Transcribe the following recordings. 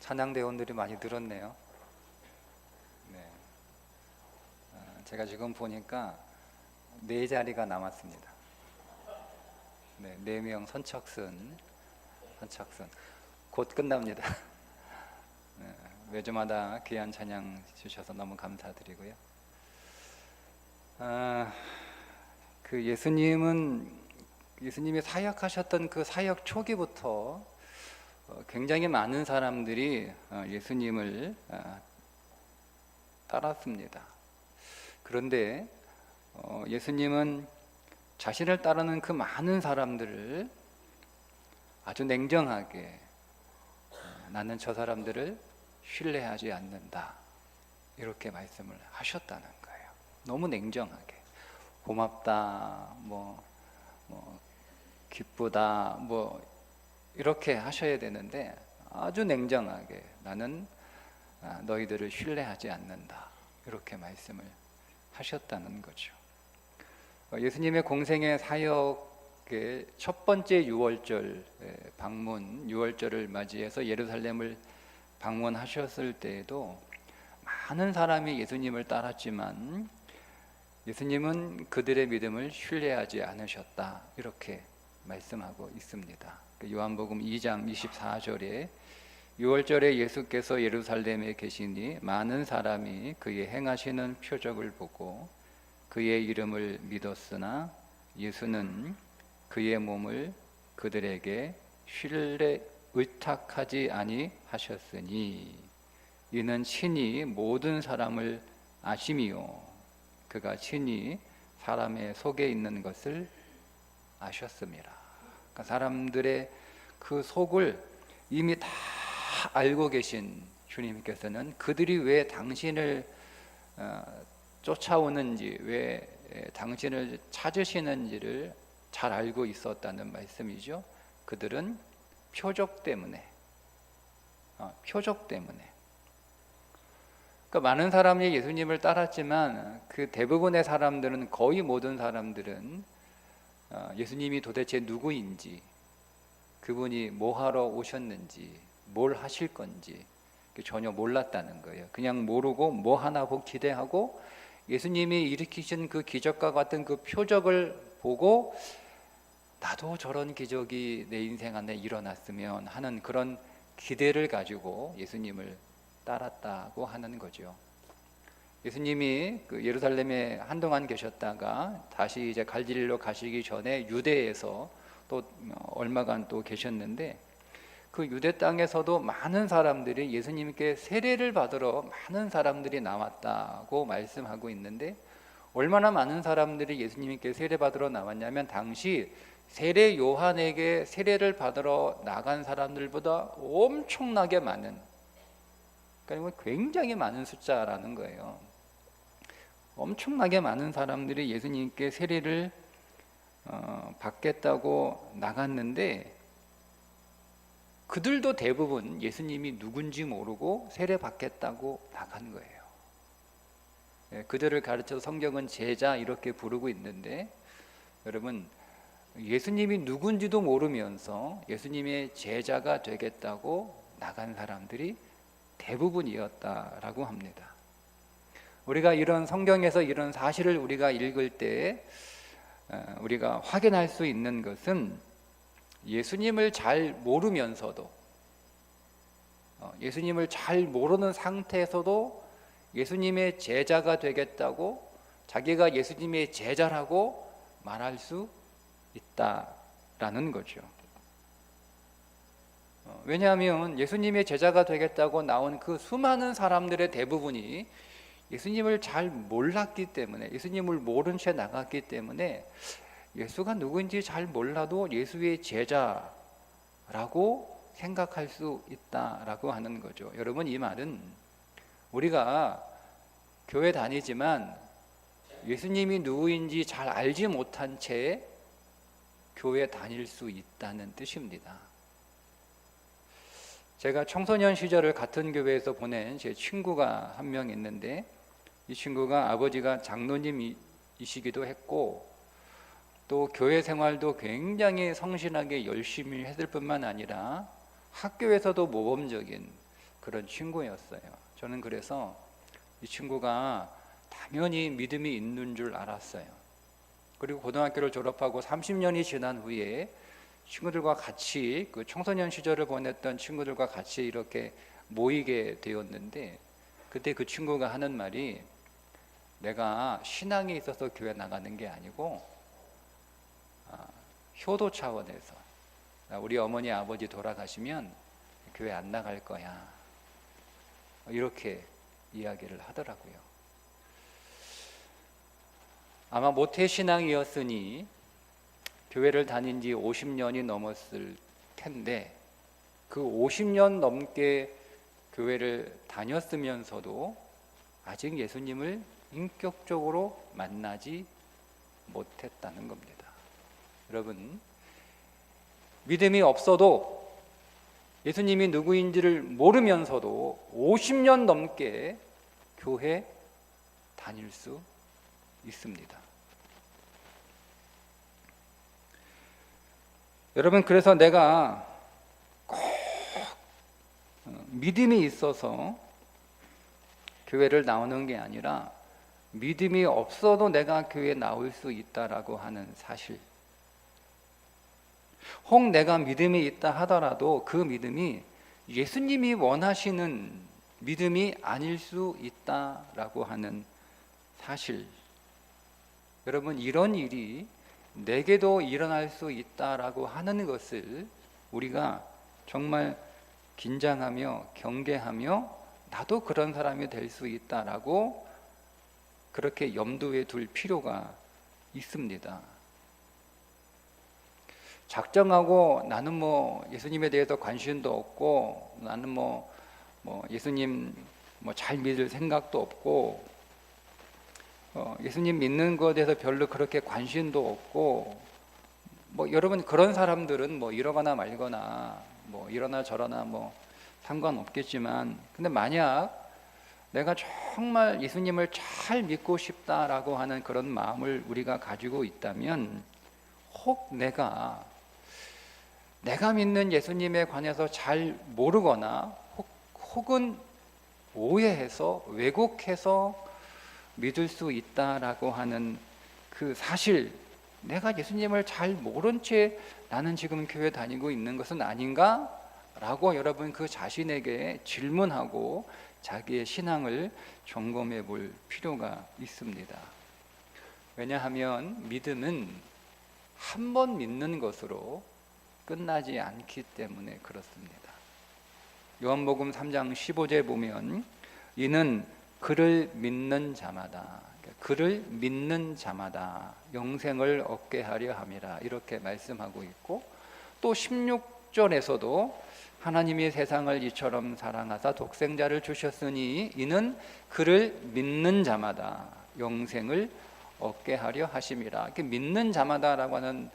찬양대원들이 많이 늘었네요. 네. 제가 지금 보니까 4자리가 남았습니다. 네, 4명 선착순 곧 끝납니다. 네, 매주마다 귀한 찬양 주셔서 너무 감사드리고요. 예수님이 사역하셨던 그 사역 초기부터 굉장히 많은 사람들이 예수님을 따랐습니다. 그런데 예수님은 자신을 따르는 그 많은 사람들을 아주 냉정하게 나는 저 사람들을 신뢰하지 않는다 이렇게 말씀을 하셨다는 거예요. 너무 냉정하게 고맙다 뭐 기쁘다 이렇게 하셔야 되는데 아주 냉정하게 나는 너희들을 신뢰하지 않는다 이렇게 말씀을 하셨다는 거죠. 예수님의 공생의 사역의 첫 번째 유월절 방문, 유월절을 맞이해서 예루살렘을 방문하셨을 때에도 많은 사람이 예수님을 따랐지만 예수님은 그들의 믿음을 신뢰하지 않으셨다 이렇게 말씀하고 있습니다. 요한복음 2장 24절에 유월절에 예수께서 예루살렘에 계시니 많은 사람이 그의 행하시는 표적을 보고 그의 이름을 믿었으나 예수는 그의 몸을 그들에게 의탁하지 아니하셨으니 이는 친히 모든 사람을 아심이요 그가 친히 사람의 속에 있는 것을 아셨습니다. 그러니까 사람들의 그 속을 이미 다 알고 계신 주님께서는 그들이 왜 당신을 쫓아오는지, 왜 당신을 찾으시는지를 잘 알고 있었다는 말씀이죠. 그들은 표적 때문에. 그러니까 많은 사람이 예수님을 따랐지만 그 대부분의 사람들은, 거의 모든 사람들은 예수님이 도대체 누구인지, 그분이 뭐 하러 오셨는지, 뭘 하실 건지 전혀 몰랐다는 거예요. 그냥 모르고 뭐 하나 기대하고 예수님이 일으키신 그 기적과 같은 그 표적을 보고 나도 저런 기적이 내 인생 안에 일어났으면 하는 그런 기대를 가지고 예수님을 따랐다고 하는 거죠. 예수님이 그 예루살렘에 한동안 계셨다가 다시 이제 갈릴리로 가시기 전에 유대에서 또 얼마간 또 계셨는데 그 유대 땅에서도 많은 사람들이 예수님께 세례를 받으러 많은 사람들이 나왔다고 말씀하고 있는데, 얼마나 많은 사람들이 예수님께 세례 받으러 나왔냐면 당시 세례 요한에게 세례를 받으러 나간 사람들보다 엄청나게 많은, 그러니까 굉장히 많은 숫자라는 거예요. 엄청나게 많은 사람들이 예수님께 세례를 받겠다고 나갔는데 그들도 대부분 예수님이 누군지 모르고 세례 받겠다고 나간 거예요. 그들을 가르쳐 성경은 제자 이렇게 부르고 있는데, 여러분 예수님이 누군지도 모르면서 예수님의 제자가 되겠다고 나간 사람들이 대부분이었다라고 합니다. 우리가 이런 성경에서 이런 사실을 우리가 읽을 때 우리가 확인할 수 있는 것은 예수님을 잘 모르면서도, 예수님을 잘 모르는 상태에서도 예수님의 제자가 되겠다고, 자기가 예수님의 제자라고 말할 수 있다라는 거죠. 왜냐하면 예수님의 제자가 되겠다고 나온 그 수많은 사람들의 대부분이 예수님을 잘 몰랐기 때문에, 예수님을 모른 채 나갔기 때문에 예수가 누구인지 잘 몰라도 예수의 제자라고 생각할 수 있다라고 하는 거죠. 여러분, 이 말은 우리가 교회 다니지만 예수님이 누구인지 잘 알지 못한 채 교회 다닐 수 있다는 뜻입니다. 제가 청소년 시절을 같은 교회에서 보낸 제 친구가 한 명 있는데, 이 친구가 아버지가 장로님이시기도 했고 또 교회 생활도 굉장히 성실하게 열심히 했을 뿐만 아니라 학교에서도 모범적인 그런 친구였어요. 저는 그래서 이 친구가 당연히 믿음이 있는 줄 알았어요. 그리고 고등학교를 졸업하고 30년이 지난 후에 친구들과 같이 그 청소년 시절을 보냈던 친구들과 같이 이렇게 모이게 되었는데, 그때 그 친구가 하는 말이, 내가 신앙에 있어서 교회 나가는 게 아니고 효도 차원에서 우리 어머니 아버지 돌아가시면 교회 안 나갈 거야, 이렇게 이야기를 하더라고요. 아마 모태신앙이었으니 교회를 다닌 지 50년이 넘었을 텐데, 그 50년 넘게 교회를 다녔으면서도 아직 예수님을 인격적으로 만나지 못했다는 겁니다. 여러분, 믿음이 없어도 예수님이 누구인지를 모르면서도 50년 넘게 교회 다닐 수 있습니다. 여러분, 그래서 내가 꼭 믿음이 있어서 교회를 나오는 게 아니라 믿음이 없어도 내가 교회에 나올 수 있다라고 하는 사실, 혹 내가 믿음이 있다 하더라도 그 믿음이 예수님이 원하시는 믿음이 아닐 수 있다라고 하는 사실, 여러분, 이런 일이 내게도 일어날 수 있다라고 하는 것을 우리가 정말 긴장하며 경계하며 나도 그런 사람이 될 수 있다라고 그렇게 염두에 둘 필요가 있습니다. 작정하고 나는 뭐 예수님에 대해서 관심도 없고, 나는 뭐 예수님 잘 믿을 생각도 없고, 예수님 믿는 것에 대해서 별로 그렇게 관심도 없고, 여러분, 그런 사람들은 이러거나 말거나 이러나 저러나 상관없겠지만, 근데 만약 내가 정말 예수님을 잘 믿고 싶다라고 하는 그런 마음을 우리가 가지고 있다면, 혹 내가 믿는 예수님에 관해서 잘 모르거나 혹은 오해해서 왜곡해서 믿을 수 있다라고 하는 그 사실, 내가 예수님을 잘 모른 채 나는 지금 교회 다니고 있는 것은 아닌가? 라고 여러분 그 자신에게 질문하고 자기의 신앙을 점검해 볼 필요가 있습니다. 왜냐하면 믿음은 한 번 믿는 것으로 끝나지 않기 때문에 그렇습니다. 요한복음 3장 15절 보면, 이는 그를 믿는 자마다 영생을 얻게 하려 함이라, 이렇게 말씀하고 있고, 또 16절에서도 하나님이 세상을 이처럼 사랑하사 독생자를 주셨으니 이는 그를 믿는 자마다 영생을 얻게 하려 하심이라. 이렇게 믿는 자마다라고 하는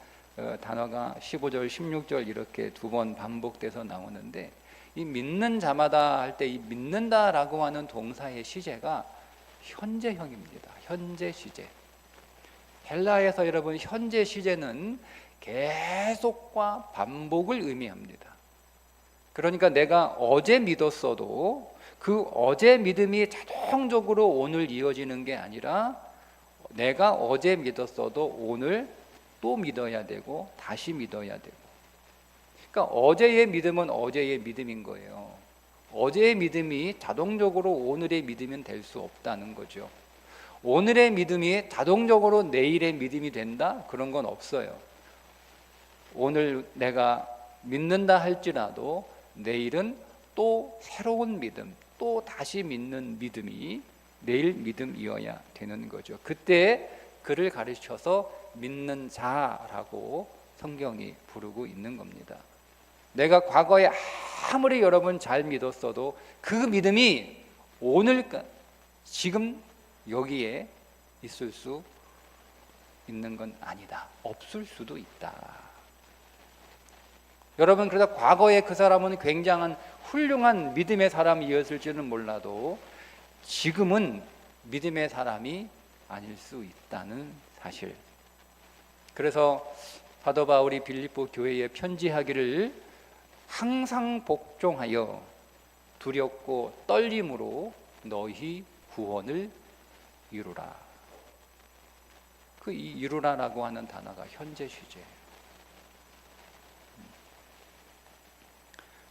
단어가 15절, 16절 이렇게 두 번 반복돼서 나오는데, 이 믿는 자마다 할 때 이 믿는다라고 하는 동사의 시제가 현재형입니다. 현재 시제. 헬라에서 여러분 현재 시제는 계속과 반복을 의미합니다. 그러니까 내가 어제 믿었어도 그 어제 믿음이 자동적으로 오늘 이어지는 게 아니라, 내가 어제 믿었어도 오늘 또 믿어야 되고 다시 믿어야 되고, 그러니까 어제의 믿음은 어제의 믿음인 거예요. 어제의 믿음이 자동적으로 오늘의 믿음은 될 수 없다는 거죠. 오늘의 믿음이 자동적으로 내일의 믿음이 된다? 그런 건 없어요. 오늘 내가 믿는다 할지라도 내일은 또 새로운 믿음, 또 다시 믿는 믿음이 내일 믿음이어야 되는 거죠. 그때 그를 가르쳐서 믿는 자라고 성경이 부르고 있는 겁니다. 내가 과거에 아무리 여러분 잘 믿었어도 그 믿음이 오늘 지금 여기에 있을 수 있는 건 아니다. 없을 수도 있다. 여러분, 그래서 과거에 그 사람은 굉장한 훌륭한 믿음의 사람이었을지는 몰라도 지금은 믿음의 사람이 아닐 수 있다는 사실. 그래서 사도 바울이 빌립보 교회에 편지하기를 항상 복종하여 두렵고 떨림으로 너희 구원을 이루라. 그 이루라라고 하는 단어가 현재 시제예요.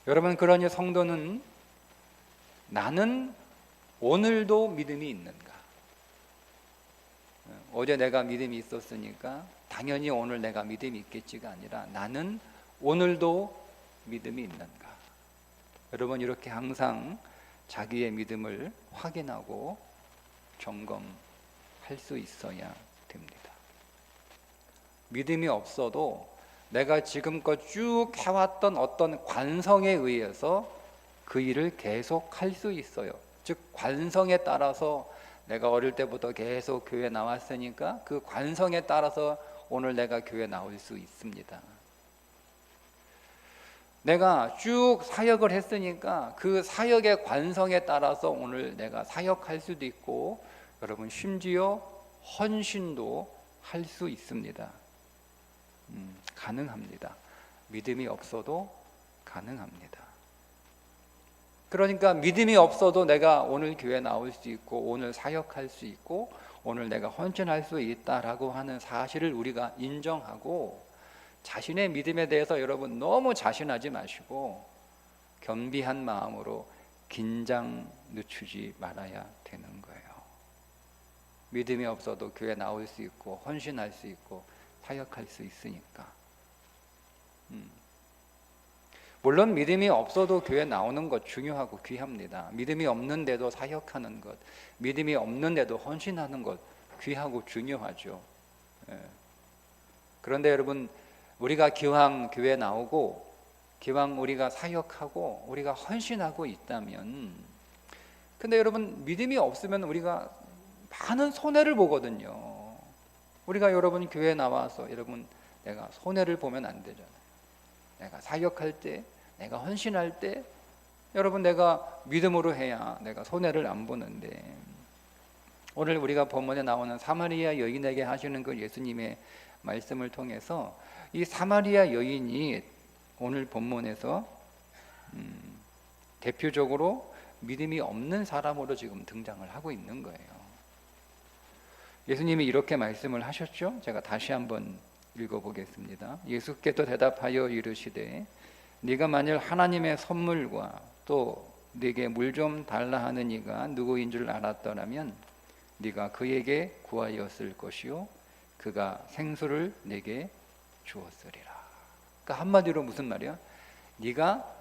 여러분, 그러니 성도는 나는 오늘도 믿음이 있는가? 어제 내가 믿음이 있었으니까 당연히 오늘 내가 믿음이 있겠지가 아니라 나는 오늘도 믿음이 있는가? 여러분, 이렇게 항상 자기의 믿음을 확인하고 점검할 수 있어야 됩니다. 믿음이 없어도 내가 지금껏 쭉 해왔던 어떤 관성에 의해서 그 일을 계속 할 수 있어요. 즉 관성에 따라서 내가 어릴 때부터 계속 교회 나왔으니까 그 관성에 따라서 오늘 내가 교회 나올 수 있습니다. 내가 쭉 사역을 했으니까 그 사역의 관성에 따라서 오늘 내가 사역할 수도 있고, 여러분 심지어 헌신도 할 수 있습니다. 가능합니다. 믿음이 없어도 가능합니다. 그러니까 믿음이 없어도 내가 오늘 교회 나올 수 있고 오늘 사역할 수 있고 오늘 내가 헌신할 수 있다라고 하는 사실을 우리가 인정하고, 자신의 믿음에 대해서 여러분 너무 자신하지 마시고 겸비한 마음으로 긴장 늦추지 말아야 되는 거예요. 믿음이 없어도 교회 나올 수 있고 헌신할 수 있고 사역할 수 있으니까. 물론 믿음이 없어도 교회 나오는 것 중요하고 귀합니다. 믿음이 없는데도 사역하는 것, 믿음이 없는데도 헌신하는 것 귀하고 중요하죠. 그런데 여러분, 우리가 기왕 교회 나오고 기왕 우리가 사역하고 우리가 헌신하고 있다면, 근데 여러분 믿음이 없으면 우리가 많은 손해를 보거든요. 우리가 여러분 교회 나와서 여러분 내가 손해를 보면 안 되잖아요. 내가 사역할 때, 내가 헌신할 때 여러분 내가 믿음으로 해야 내가 손해를 안 보는데, 오늘 우리가 본문에 나오는 사마리아 여인에게 하시는 그 예수님의 말씀을 통해서 이 사마리아 여인이 오늘 본문에서 대표적으로 믿음이 없는 사람으로 지금 등장을 하고 있는 거예요. 예수님이 이렇게 말씀을 하셨죠. 제가 다시 한번 읽어보겠습니다. 예수께서 대답하여 이르시되 네가 만일 하나님의 선물과 또 네게 물 좀 달라 하는 이가 누구인 줄 알았더라면 네가 그에게 구하였을 것이요 그가 생수를 네게 주었으리라. 그러니까 한마디로 무슨 말이야? 네가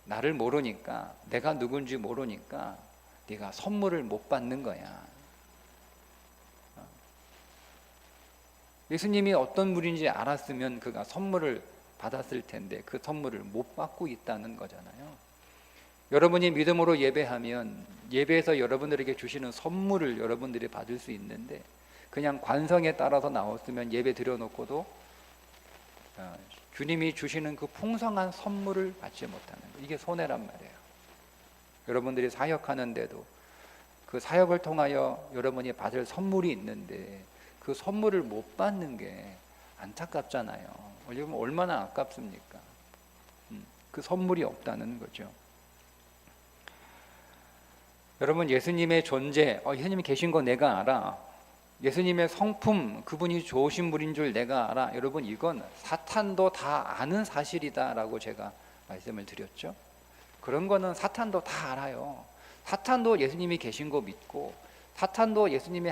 나를 모르니까, 내가 누군지 모르니까 네가 선물을 못 받는 거야. 예수님이 어떤 분인지 알았으면 그가 선물을 받았을 텐데 그 선물을 못 받고 있다는 거잖아요. 여러분이 믿음으로 예배하면 예배에서 여러분들에게 주시는 선물을 여러분들이 받을 수 있는데, 그냥 관성에 따라서 나왔으면 예배 드려놓고도 주님이 주시는 그 풍성한 선물을 받지 못하는 거, 이게 손해란 말이에요. 여러분들이 사역하는데도 그 사역을 통하여 여러분이 받을 선물이 있는데 그 선물을 못 받는 게 안타깝잖아요. 여러분 얼마나 아깝습니까? 그 선물이 없다는 거죠. 여러분, 예수님의 존재, 예수님이 계신 거 내가 알아. 예수님의 성품, 그분이 좋으신 분인 줄 내가 알아. 여러분, 이건 사탄도 다 아는 사실이다라고 제가 말씀을 드렸죠. 그런 거는 사탄도 다 알아요. 사탄도 예수님이 계신 거 믿고, 사탄도 예수님의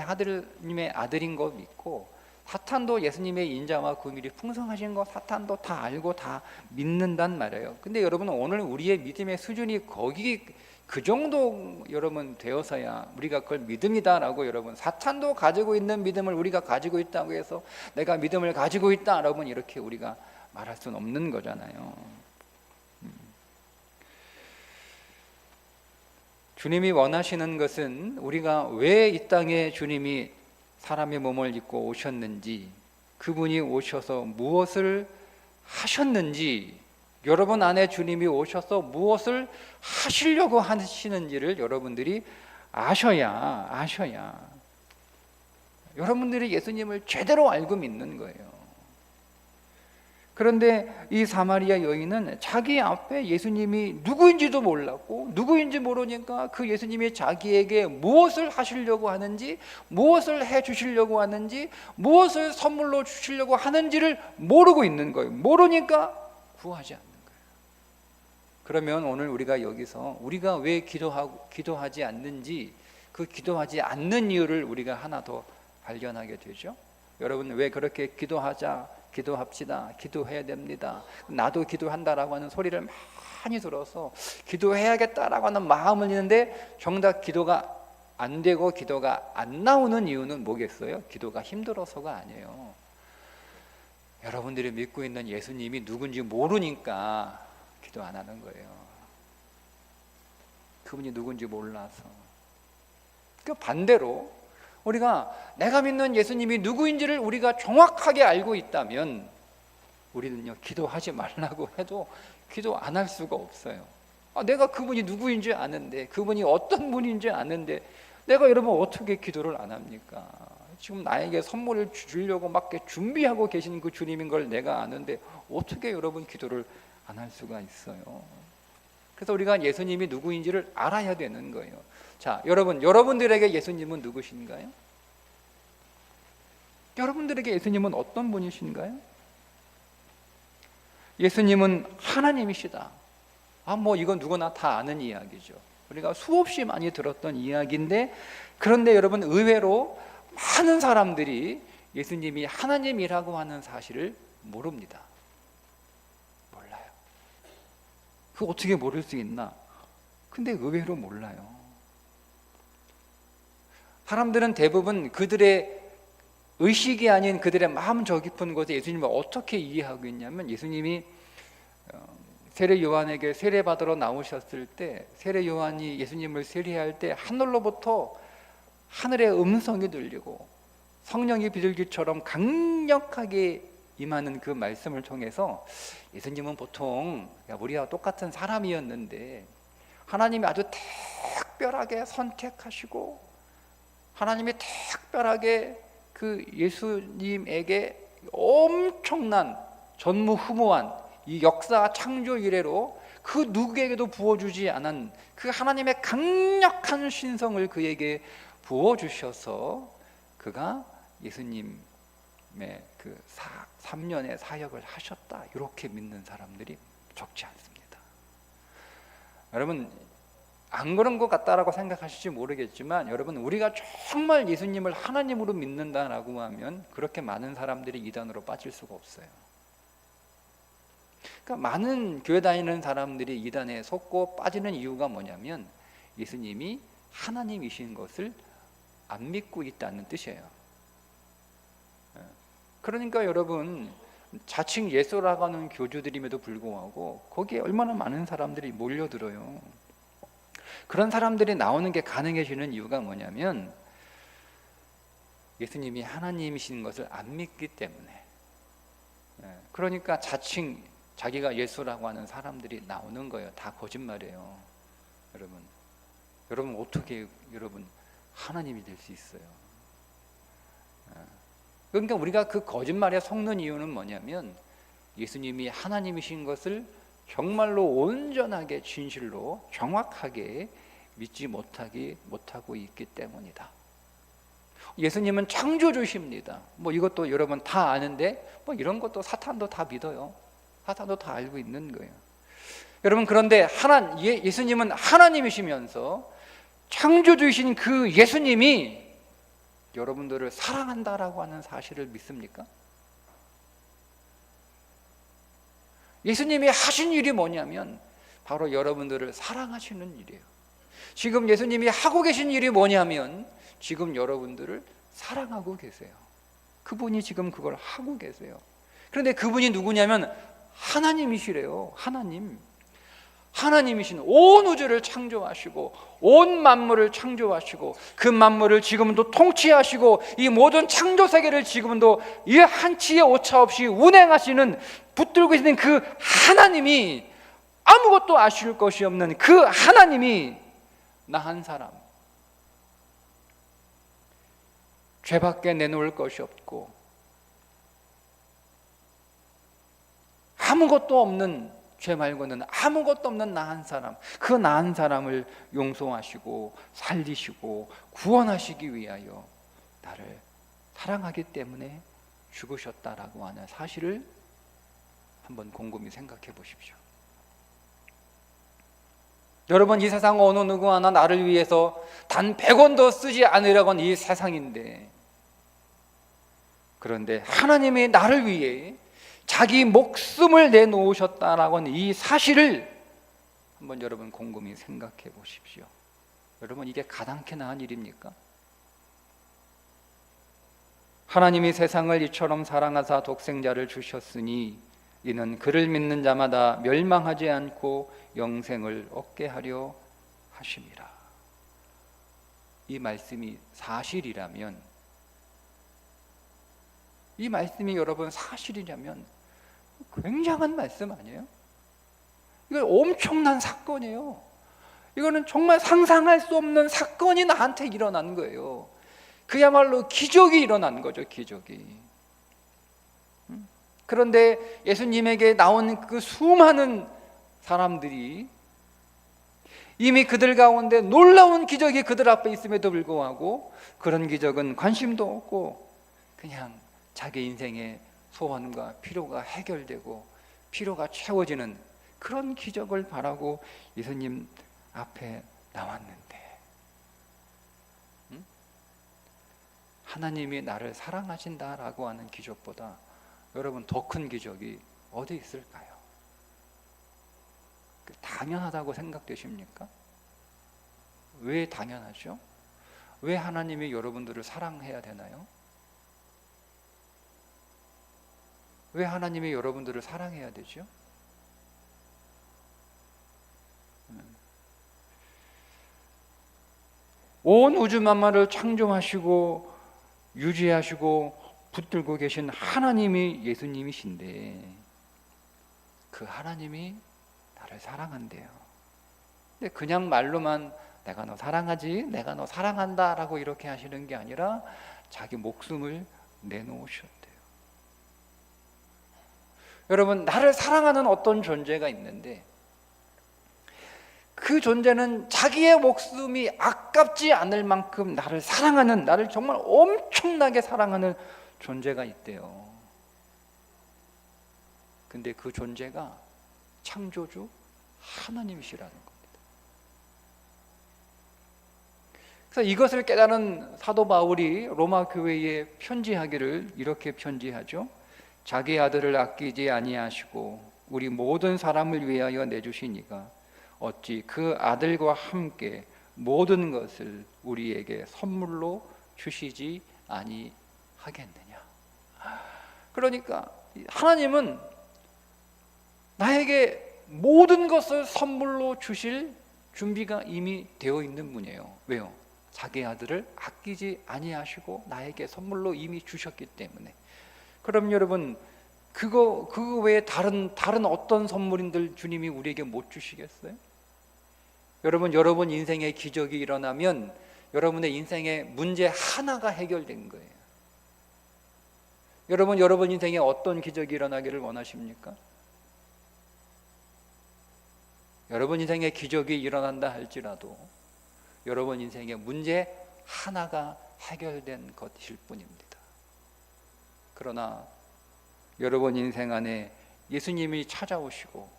아들인 거 믿고, 사탄도 예수님의 인자와 긍휼이 풍성하신 거 사탄도 다 알고 다 믿는단 말이에요. 근데 여러분, 오늘 우리의 믿음의 수준이 거기 그 정도 여러분 되어서야 우리가 그걸 믿음이다라고, 여러분 사탄도 가지고 있는 믿음을 우리가 가지고 있다고 해서 내가 믿음을 가지고 있다, 여러분 이렇게 우리가 말할 수는 없는 거잖아요. 주님이 원하시는 것은 우리가 왜 이 땅에 주님이 사람의 몸을 입고 오셨는지, 그분이 오셔서 무엇을 하셨는지, 여러분 안에 주님이 오셔서 무엇을 하시려고 하시는지를 여러분들이 아셔야 여러분들이 예수님을 제대로 알고 믿는 거예요. 그런데 이 사마리아 여인은 자기 앞에 예수님이 누구인지도 몰랐고, 누구인지 모르니까 그 예수님이 자기에게 무엇을 하시려고 하는지, 무엇을 해 주시려고 하는지, 무엇을 선물로 주시려고 하는지를 모르고 있는 거예요. 모르니까 구하지 않는 거예요. 그러면 오늘 우리가 여기서 우리가 왜 기도하지 않는지, 그 기도하지 않는 이유를 우리가 하나 더 발견하게 되죠. 여러분, 왜 그렇게 기도합시다, 기도해야 됩니다, 나도 기도한다라고 하는 소리를 많이 들어서 기도해야겠다라고 하는 마음을 있는데 정작 기도가 안 되고 기도가 안 나오는 이유는 뭐겠어요? 기도가 힘들어서가 아니에요. 여러분들이 믿고 있는 예수님이 누군지 모르니까 기도 안 하는 거예요. 그분이 누군지 몰라서. 그 반대로 우리가 내가 믿는 예수님이 누구인지를 우리가 정확하게 알고 있다면 우리는요, 기도하지 말라고 해도 기도 안 할 수가 없어요. 내가 그분이 누구인지 아는데, 그분이 어떤 분인지 아는데 내가 여러분 어떻게 기도를 안 합니까? 지금 나에게 선물을 주려고 막 준비하고 계신 그 주님인 걸 내가 아는데 어떻게 여러분 기도를 안 할 수가 있어요? 그래서 우리가 예수님이 누구인지를 알아야 되는 거예요. 자, 여러분들에게 예수님은 누구신가요? 여러분들에게 예수님은 어떤 분이신가요? 예수님은 하나님이시다. 이건 누구나 다 아는 이야기죠. 우리가 수없이 많이 들었던 이야기인데, 그런데 여러분, 의외로 많은 사람들이 예수님이 하나님이라고 하는 사실을 모릅니다. 몰라요. 그거 어떻게 모를 수 있나? 근데 의외로 몰라요. 사람들은 대부분 그들의 의식이 아닌 그들의 마음 저 깊은 곳에 예수님을 어떻게 이해하고 있냐면, 예수님이 세례 요한에게 세례받으러 나오셨을 때, 세례 요한이 예수님을 세례할 때 하늘로부터 하늘의 음성이 들리고 성령이 비둘기처럼 강력하게 임하는 그 말씀을 통해서 예수님은 보통 우리와 똑같은 사람이었는데 하나님이 아주 특별하게 선택하시고, 하나님이 특별하게 그 예수님에게 엄청난 전무후무한 이 역사 창조 이래로 그 누구에게도 부어주지 않은 그 하나님의 강력한 신성을 그에게 부어주셔서 그가 예수님의 그 3년의 사역을 하셨다, 이렇게 믿는 사람들이 적지 않습니다. 여러분, 안 그런 것 같다라고 생각하실지 모르겠지만, 여러분, 우리가 정말 예수님을 하나님으로 믿는다라고 하면 그렇게 많은 사람들이 이단으로 빠질 수가 없어요. 그러니까 많은 교회 다니는 사람들이 이단에 속고 빠지는 이유가 뭐냐면 예수님이 하나님이신 것을 안 믿고 있다는 뜻이에요. 그러니까 여러분, 자칭 예수라고 하는 교주들임에도 불구하고 거기에 얼마나 많은 사람들이 몰려들어요. 그런 사람들이 나오는 게 가능해지는 이유가 뭐냐면 예수님이 하나님이신 것을 안 믿기 때문에. 그러니까 자칭 자기가 예수라고 하는 사람들이 나오는 거예요. 다 거짓말이에요. 여러분 어떻게 여러분 하나님이 될 수 있어요? 그러니까 우리가 그 거짓말에 속는 이유는 뭐냐면 예수님이 하나님이신 것을 정말로 온전하게 진실로 정확하게 믿지 못하고 있기 때문이다. 예수님은 창조주십니다. 이것도 여러분 다 아는데 이런 것도 사탄도 다 믿어요. 사탄도 다 알고 있는 거예요. 여러분, 그런데 예수님은 하나님이시면서 창조주이신 그 예수님이 여러분들을 사랑한다라고 하는 사실을 믿습니까? 예수님이 하신 일이 뭐냐면 바로 여러분들을 사랑하시는 일이에요. 지금 예수님이 하고 계신 일이 뭐냐면 지금 여러분들을 사랑하고 계세요. 그분이 지금 그걸 하고 계세요. 그런데 그분이 누구냐면 하나님이시래요. 하나님이신 온 우주를 창조하시고 온 만물을 창조하시고 그 만물을 지금도 통치하시고 이 모든 창조 세계를 지금도 이 한치의 오차 없이 운행하시는, 붙들고 계시는 그 하나님이, 아무것도 아쉬울 것이 없는 그 하나님이 나 한 사람 죄밖에 내놓을 것이 없고 아무것도 없는 죄 말고는 아무것도 없는 나한 사람, 그 나한 사람을 용서하시고 살리시고 구원하시기 위하여 나를 사랑하기 때문에 죽으셨다라고 하는 사실을 한번 곰곰이 생각해 보십시오. 여러분, 이 세상 어느 누구 하나 나를 위해서 단 100원도 쓰지 않으려고 하는 이 세상인데, 그런데 하나님이 나를 위해 자기 목숨을 내놓으셨다라고 하는 이 사실을 한번 여러분 곰곰이 생각해 보십시오. 여러분, 이게 가당케 나은 일입니까? 하나님이 세상을 이처럼 사랑하사 독생자를 주셨으니 이는 그를 믿는 자마다 멸망하지 않고 영생을 얻게 하려 하심이라. 이 말씀이 사실이라면, 이 말씀이 여러분 사실이라면 굉장한 말씀 아니에요? 이거 엄청난 사건이에요. 이거는 정말 상상할 수 없는 사건이 나한테 일어난 거예요. 그야말로 기적이 일어난 거죠, 기적이. 그런데 예수님에게 나온 그 수많은 사람들이 이미 그들 가운데 놀라운 기적이 그들 앞에 있음에도 불구하고 그런 기적은 관심도 없고 그냥 자기 인생의 소원과 필요가 해결되고 필요가 채워지는 그런 기적을 바라고 예수님 앞에 나왔는데, 하나님이 나를 사랑하신다라고 하는 기적보다 여러분 더 큰 기적이 어디 있을까요? 당연하다고 생각되십니까? 왜 당연하죠? 왜 하나님이 여러분들을 사랑해야 되나요? 왜 하나님이 여러분들을 사랑해야 되죠? 온 우주 만물을 창조하시고 유지하시고 붙들고 계신 하나님이 예수님이신데 그 하나님이 나를 사랑한대요. 근데 그냥 말로만 내가 너 사랑하지, 내가 너 사랑한다 라고 이렇게 하시는 게 아니라 자기 목숨을 내놓으셨대요. 여러분, 나를 사랑하는 어떤 존재가 있는데 그 존재는 자기의 목숨이 아깝지 않을 만큼 나를 사랑하는, 나를 정말 엄청나게 사랑하는 존재가 있대요. 근데 그 존재가 창조주 하나님이시라는 겁니다. 그래서 이것을 깨달은 사도 바울이 로마 교회에 편지하기를 이렇게 편지하죠. 자기 아들을 아끼지 아니하시고 우리 모든 사람을 위하여 내주시니가 어찌 그 아들과 함께 모든 것을 우리에게 선물로 주시지 아니하겠느냐. 그러니까 하나님은 나에게 모든 것을 선물로 주실 준비가 이미 되어 있는 분이에요. 왜요? 자기 아들을 아끼지 아니하시고 나에게 선물로 이미 주셨기 때문에. 그럼 여러분, 그거 외에 다른 어떤 선물인들 주님이 우리에게 못 주시겠어요? 여러분 인생의 기적이 일어나면 여러분의 인생의 문제 하나가 해결된 거예요. 여러분 인생에 어떤 기적이 일어나기를 원하십니까? 여러분 인생에 기적이 일어난다 할지라도 여러분 인생의 문제 하나가 해결된 것일 뿐입니다. 그러나 여러분 인생 안에 예수님이 찾아오시고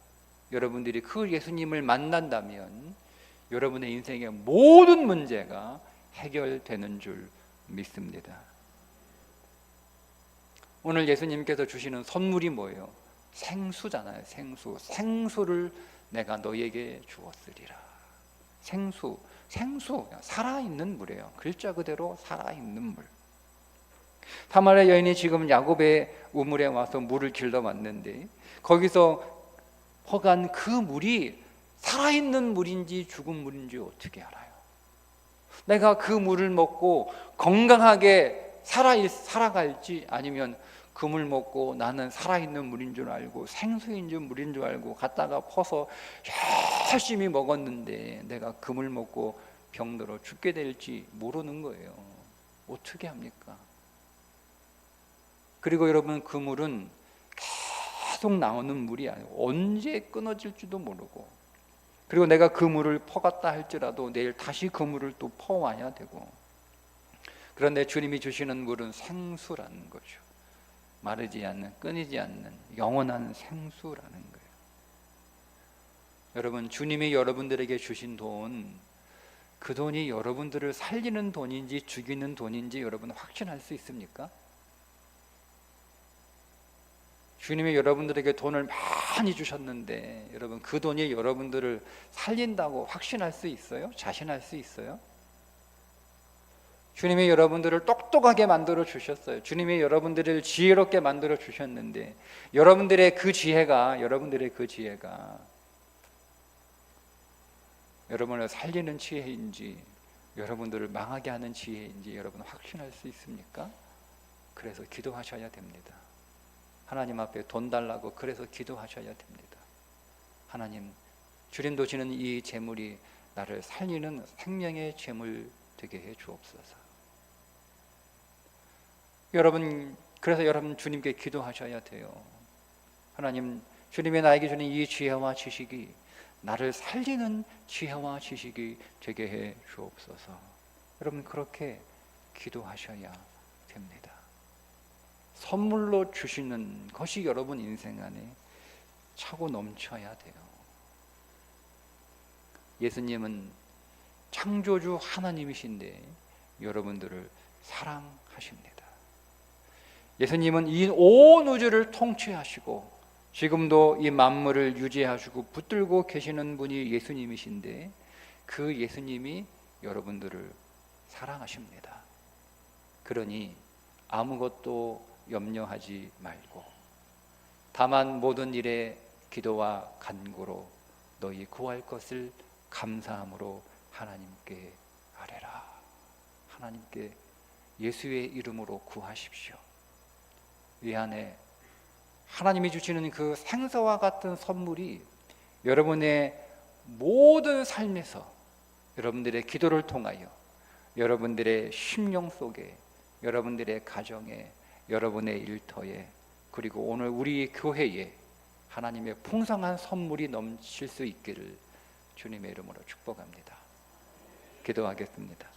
여러분들이 그 예수님을 만난다면 여러분의 인생의 모든 문제가 해결되는 줄 믿습니다. 오늘 예수님께서 주시는 선물이 뭐예요? 생수잖아요. 생수를 내가 너에게 주었으리라. 생수 살아있는 물이에요. 글자 그대로 살아있는 물. 사마리아 여인이 지금 야곱의 우물에 와서 물을 길러 왔는데 거기서 퍼간 그 물이 살아있는 물인지 죽은 물인지 어떻게 알아요? 내가 그 물을 먹고 건강하게 살아갈지 아니면 그 물 먹고 나는 살아있는 물인 줄 알고 생수인 줄 물인 줄 알고 갖다가 퍼서 열심히 먹었는데 내가 그 물 먹고 병들어 죽게 될지 모르는 거예요. 어떻게 합니까? 그리고 여러분, 그 물은 계속 나오는 물이 아니고 언제 끊어질지도 모르고, 그리고 내가 그 물을 퍼갔다 할지라도 내일 다시 그 물을 또 퍼와야 되고, 그런데 주님이 주시는 물은 생수라는 거죠. 마르지 않는, 끊이지 않는 영원한 생수라는 거예요. 여러분, 주님이 여러분들에게 주신 돈, 그 돈이 여러분들을 살리는 돈인지 죽이는 돈인지 여러분 확신할 수 있습니까? 주님이 여러분들에게 돈을 많이 주셨는데 여러분, 그 돈이 여러분들을 살린다고 확신할 수 있어요? 자신할 수 있어요? 주님이 여러분들을 똑똑하게 만들어 주셨어요. 주님이 여러분들을 지혜롭게 만들어 주셨는데 여러분들의 그 지혜가 여러분을 살리는 지혜인지 여러분들을 망하게 하는 지혜인지 여러분 확신할 수 있습니까? 그래서 기도하셔야 됩니다. 하나님 앞에 돈 달라고 그래서 기도하셔야 됩니다. 하나님, 주님 도시는 이 재물이 나를 살리는 생명의 재물 되게 해 주옵소서. 여러분, 그래서 여러분 주님께 기도하셔야 돼요. 하나님, 주님이 나에게 주는 이 지혜와 지식이 나를 살리는 지혜와 지식이 되게 해 주옵소서. 여러분, 그렇게 기도하셔야 됩니다. 선물로 주시는 것이 여러분 인생 안에 차고 넘쳐야 돼요. 예수님은 창조주 하나님이신데 여러분들을 사랑하십니다. 예수님은 이 온 우주를 통치하시고 지금도 이 만물을 유지하시고 붙들고 계시는 분이 예수님이신데 그 예수님이 여러분들을 사랑하십니다. 그러니 아무것도 염려하지 말고 다만 모든 일에 기도와 간구로 너희 구할 것을 감사함으로 하나님께 아뢰라. 하나님께 예수의 이름으로 구하십시오. 이 안에 하나님이 주시는 그 생사와 같은 선물이 여러분의 모든 삶에서 여러분들의 기도를 통하여 여러분들의 심령 속에, 여러분들의 가정에, 여러분의 일터에, 그리고 오늘 우리 교회에 하나님의 풍성한 선물이 넘칠 수 있기를 주님의 이름으로 축복합니다. 기도하겠습니다.